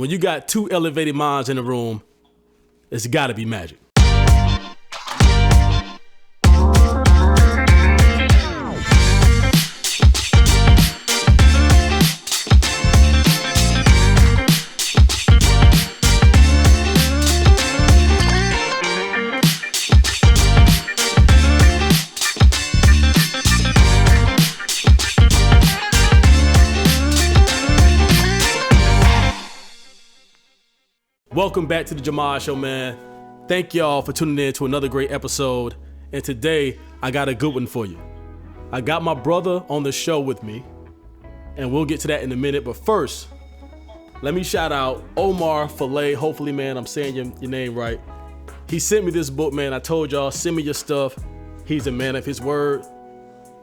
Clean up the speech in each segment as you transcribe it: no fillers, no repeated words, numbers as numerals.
When you got two elevated minds in the room, it's got to be magic. Welcome back to the Jahmad Show, man. Thank y'all for tuning in to another great episode. And today, I got a good one for you. I got my brother on the show with me, and we'll get to that in a minute. But first, let me shout out Omar Filet. Hopefully, man, I'm saying your name right. He sent me this book, man. I told y'all, send me your stuff. He's a man of his word,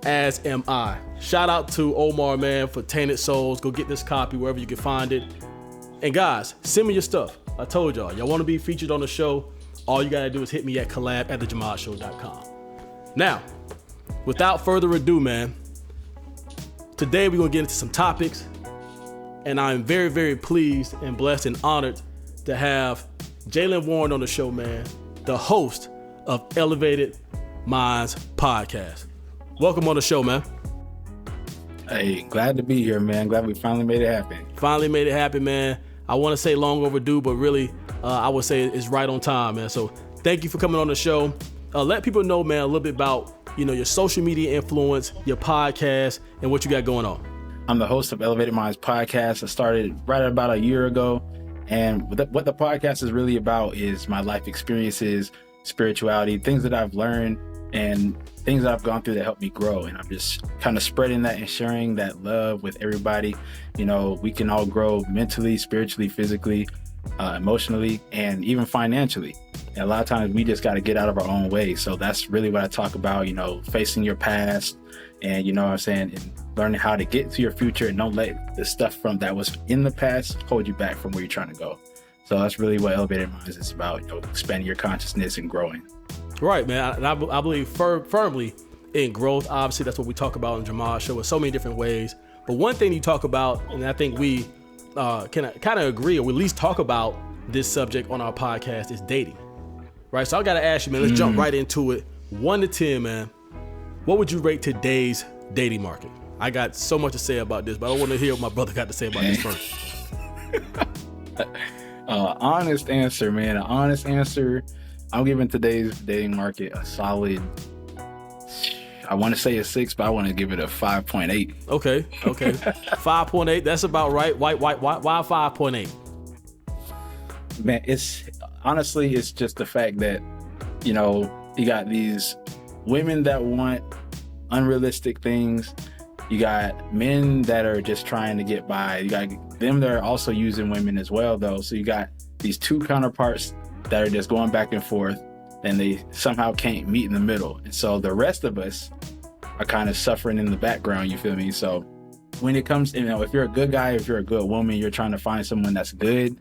as am I. Shout out to Omar, man, for Tainted Souls. Go get this copy wherever you can find it. And guys, send me your stuff. I told y'all want to be featured on the show, all you got to do is hit me at collab@thejahmadshow.com. Now, without further ado, man, today we're going to get into some topics, and I'm very, very pleased and blessed and honored to have Jalin Warren on the show, man, the host of Elevated Minds Podcast. Welcome on the show, man. Hey, glad to be here, man. Glad we finally made it happen. Finally made it happen, man. I want to say long overdue, but really, I would say it's right on time, man. So thank you for coming on the show. Let people know, man, a little bit about, your social media influence, your podcast, and what you got going on. I'm the host of Elevated Minds Podcast. I started right about a year ago. And what the podcast is really about is my life experiences, spirituality, things that I've learned, and things that I've gone through that helped me grow. And I'm just kind of spreading that and sharing that love with everybody. We can all grow mentally, spiritually, physically, emotionally, and even financially. And a lot of times we just got to get out of our own way. So that's really what I talk about, facing your past and, and learning how to get to your future and don't let the stuff from that was in the past hold you back from where you're trying to go. So that's really what Elevated Minds is about, expanding your consciousness and growing. Right, man. And I believe firmly in growth. Obviously, that's what we talk about on the Jahmad Show in so many different ways. But one thing you talk about, and I think we can kind of agree, or we at least talk about this subject on our podcast, is dating. Right? So I got to ask you, man, let's jump right into it. 1 to 10, man. What would you rate today's dating market? I got so much to say about this, but I want to hear what my brother got to say about this first. Honest answer, man. An honest answer. I'm giving today's dating market a solid, I want to say a 6, but I want to give it a 5.8. Okay. 5.8. That's about right. Why 5.8? Man, it's just the fact that, you got these women that want unrealistic things. You got men that are just trying to get by. You got them that are also using women as well, though. So you got these two counterparts that are just going back and forth, and they somehow can't meet in the middle. And so the rest of us are kind of suffering in the background, you feel me? So when it comes, if you're a good guy, if you're a good woman, you're trying to find someone that's good,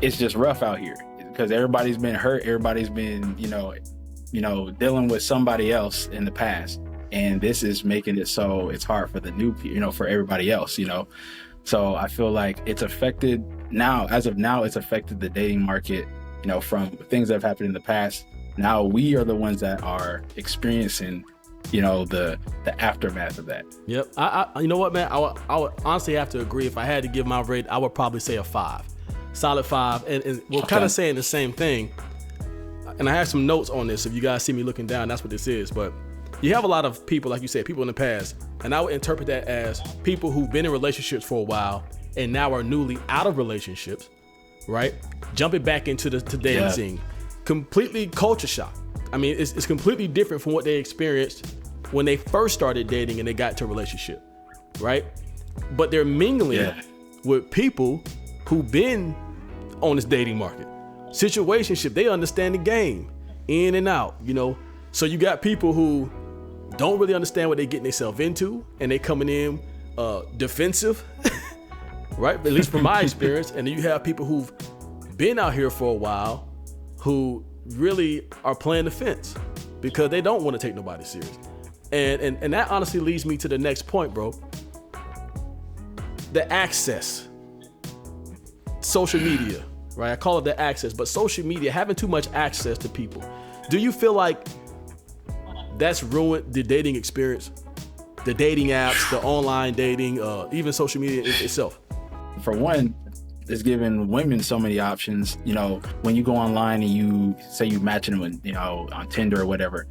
it's just rough out here because everybody's been hurt. Everybody's been, dealing with somebody else in the past. And this is making it so it's hard for the new, for everybody else, So I feel like it's affected now, as of now, it's affected the dating market, from things that have happened in the past. Now we are the ones that are experiencing, the aftermath of that. Yep. I you know what, man? I would honestly have to agree. If I had to give my rate, I would probably say a 5. Solid 5. And we're kind of saying the same thing. And I have some notes on this. If you guys see me looking down, that's what this is. But you have a lot of people, like you said, people in the past. And I would interpret that as people who've been in relationships for a while and now are newly out of relationships, right? Jumping back into the dating scene. Completely culture shock. I mean, it's completely different from what they experienced when they first started dating and they got to a relationship, right? But they're mingling with people who've been on this dating market. Situationship, they understand the game, in and out, So you got people who don't really understand what they're getting themselves into, and they coming in defensive, right? At least from my experience. And then you have people who've been out here for a while who really are playing the fence because they don't want to take nobody serious. And that honestly leads me to the next point, bro. The access. social media, right? I call it the access, but social media, having too much access to people. Do you feel like that's ruined the dating experience? The dating apps, the online dating, even social media itself? For one, it's giving women so many options. You know, when you go online and you say you matching with, you know, on Tinder or whatever,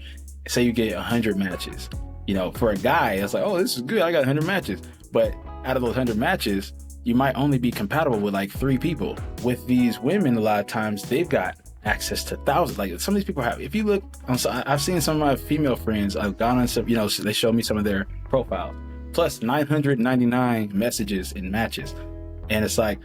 say you get 100 matches. You know, for a guy, it's like, oh, this is good. I got 100 matches. But out of those 100 matches, you might only be compatible with like 3 people. With these women, a lot of times they've got access to thousands. Like some of these people have, if you look, I've seen some of my female friends, I've gone on some, you know, they show me some of their profiles, plus 999 messages and matches. And it's like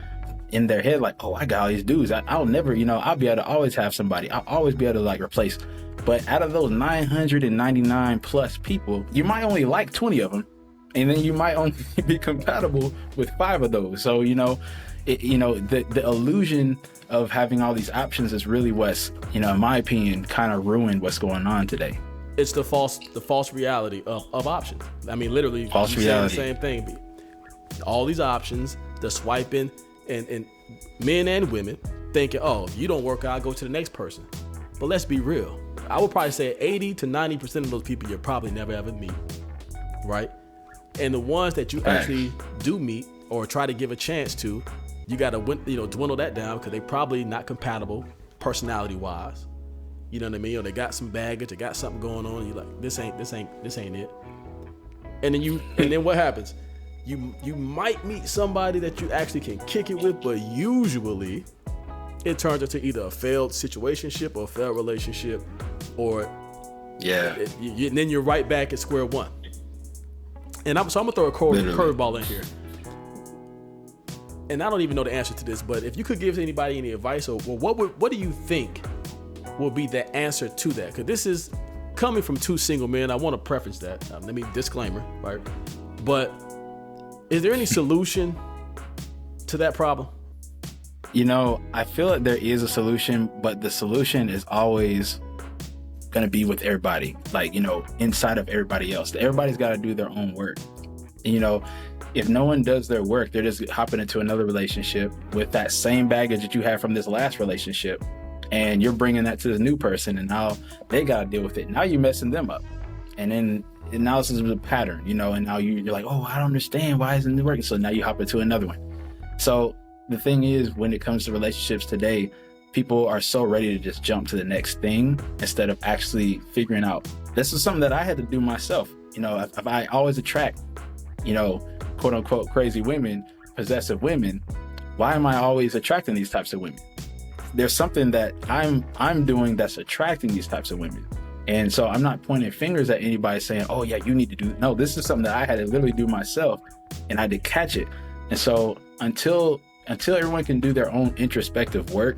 in their head, like, oh, I got all these dudes. I'll never, you know, I'll be able to always have somebody. I'll always be able to like replace. But out of those 999 plus people, you might only like 20 of them. And then you might only be compatible with 5 of those. So, you know, the illusion of having all these options is really what's, you know, in my opinion, kind of ruined what's going on today. It's the false reality of options. I mean, literally, false reality. The same thing. All these options, the swiping, and men and women thinking, oh, if you don't work out, go to the next person. But let's be real. I would probably say 80 to 90% of those people you'll probably never ever meet, right? And the ones that you actually do meet or try to give a chance to, you got to, you know, dwindle that down because they probably not compatible personality-wise. You know what I mean? Or they got some baggage, they got something going on. And you're like, this ain't it. And then what happens? You might meet somebody that you actually can kick it with, but usually it turns into either a failed situationship or a failed relationship, or and then you're right back at square one. And I'm gonna throw a curveball in here. And I don't even know the answer to this, but if you could give anybody any advice, or well, what do you think will be the answer to that? Because this is coming from 2 single men. I want to preface that. Let me disclaimer, right? But is there any solution to that problem? You know, I feel like there is a solution, but the solution is always going to be with everybody, like, you know, inside of everybody else. Everybody's got to do their own work. And, you know, if no one does their work, they're just hopping into another relationship with that same baggage that you had from this last relationship. And you're bringing that to this new person, and now they got to deal with it. Now you're messing them up. And then now this is a pattern, you know, and now you're like, oh, I don't understand. Why isn't it working? So now you hop into another one. So the thing is, when it comes to relationships today, people are so ready to just jump to the next thing instead of actually figuring out. This is something that I had to do myself. You know, if I always attract, you know, quote unquote crazy women, possessive women, why am I always attracting these types of women? There's something that I'm doing that's attracting these types of women. And so I'm not pointing fingers at anybody saying, oh yeah, you need to do. No, this is something that I had to literally do myself, and I had to catch it. And so until everyone can do their own introspective work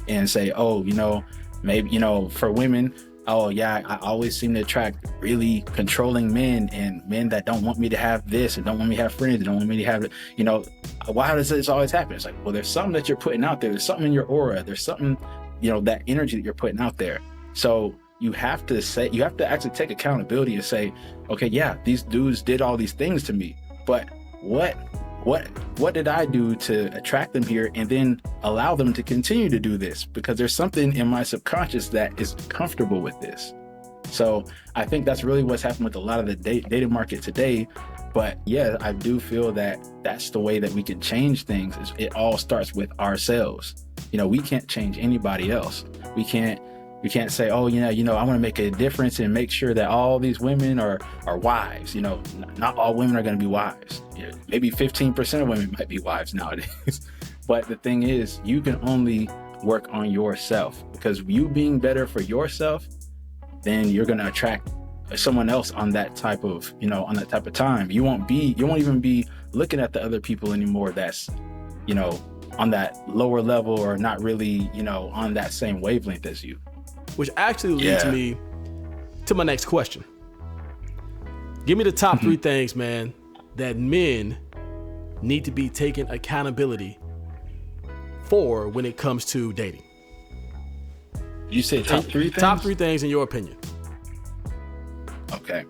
and say, oh, you know, maybe, you know, for women, oh yeah, I always seem to attract really controlling men, and men that don't want me to have this, and don't want me to have friends, and don't want me to have, you know, why does this always happen? It's like, well, there's something that you're putting out there. There's something in your aura. There's something, you know, that energy that you're putting out there. So you have to actually take accountability and say, okay, yeah, these dudes did all these things to me, but what did I do to attract them here and then allow them to continue to do this? Because there's something in my subconscious that is comfortable with this. So I think that's really what's happened with a lot of the dating market today. But yeah, I do feel that that's the way that we can change things. It all starts with ourselves. You know, we can't change anybody else. We can't say, oh, you know, I want to make a difference and make sure that all these women are wives. You know, not all women are going to be wives. You know, maybe 15% of women might be wives nowadays. But the thing is, you can only work on yourself, because you being better for yourself, then you're going to attract someone else on that type of, you know, on that type of time. You won't even be looking at the other people anymore that's, you know, on that lower level or not really, you know, on that same wavelength as you. Which actually leads me to my next question. Give me the top 3 things, man, that men need to be taking accountability for when it comes to dating. You say top 3 things? Top 3 things in your opinion. Okay.